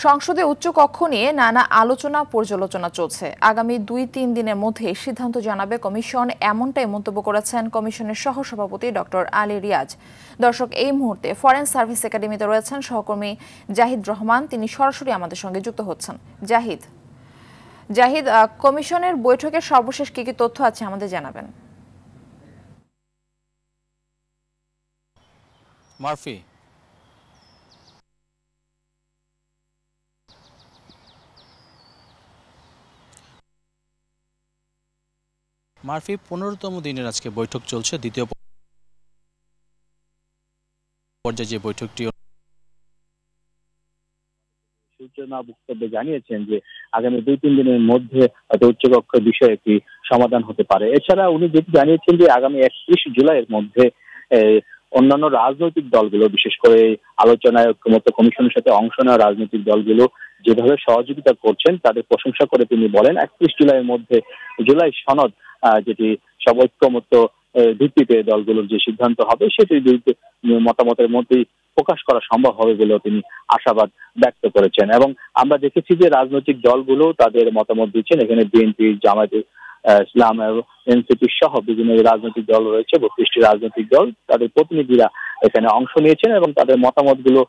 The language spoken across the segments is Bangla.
সংসদে উচ্চকক্ষ নিয়ে নানা আলোচনা পর্যালোচনা চলছে। আগামী 2-3 দিনের মধ্যে সিদ্ধান্ত জানাবে কমিশন, এমনটাই মন্তব্য করেছেন কমিশনের সহসভাপতি ডক্টর আলী রিয়াজ। দর্শক, এই মুহূর্তে ফরেন সার্ভিস একাডেমিতে রয়েছেন সহকর্মী জাহিদ রহমান, তিনি সরাসরি আমাদের সঙ্গে যুক্ত হচ্ছেন। জাহিদ, কমিশনের বৈঠকের সর্বশেষ কি কি তথ্য আছে আমাদের জানাবেন। মারফি 15তম দিনের আজকে বৈঠক চলছে। দ্বিতীয় পর্যায়ে যে বৈঠকটি সূচনা বক্তব্যে জানিয়েছেন যে আগামী 2-3 দিনের মধ্যে উচ্চকক্ষ বিষয়ে একটি সমাধান হতে পারে। এছাড়া উনি যেটি জানিয়েছেন যে আগামী 31 জুলাইয়ের মধ্যে অন্যান্য রাজনৈতিক দলগুলো, বিশেষ করে আলোচনায় ঐক্যমত্য কমিশনের সাথে অংশ নেওয়া রাজনৈতিক দলগুলো যেভাবে সহযোগিতা করছেন তাদের প্রশংসা করে তিনি বলেন 31 জুলাইয়ের মধ্যে জুলাই সনদ, যেটি সব ঐক্যমত্য ভিত্তিতে দলগুলোর যে সিদ্ধান্ত হবে সেটি মতামতের মধ্যেই প্রকাশ করা সম্ভব হবে বলেও তিনি আশাবাদ ব্যক্ত করেছেন। এবং আমরা দেখেছি যে রাজনৈতিক দলগুলো তাদের মতামত দিচ্ছেন। এখানে বিএনপি, জামায়াতে ইসলাম এবং এনসিপি সহ বিভিন্ন রাজনৈতিক দল রয়েছে, 32টি রাজনৈতিক দল, তাদের প্রতিনিধিরা এখানে অংশ নিয়েছেন এবং তাদের মতামত গুলো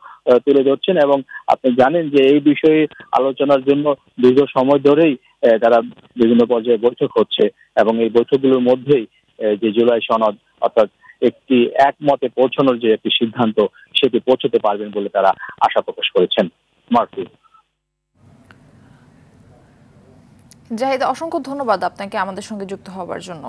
তুলে ধরছেন। এবং আপনি জানেন যে এই বিষয়ে আলোচনার জন্য দীর্ঘ সময় ধরেই তারা বিভিন্ন পর্যায়ে বৈঠক হচ্ছে এবং এই বৈঠকগুলোর মধ্যেই যে জুলাই সনদ অর্থাৎ একটি একমতে পৌঁছানোর যে একটি সিদ্ধান্ত সেটি পৌঁছতে পারবেন বলে তারা আশা প্রকাশ করেছেন। মার্ফি। জাহিদ, অসংখ্য ধন্যবাদ আপনাকে আমাদের সঙ্গে যুক্ত হওয়ার জন্য।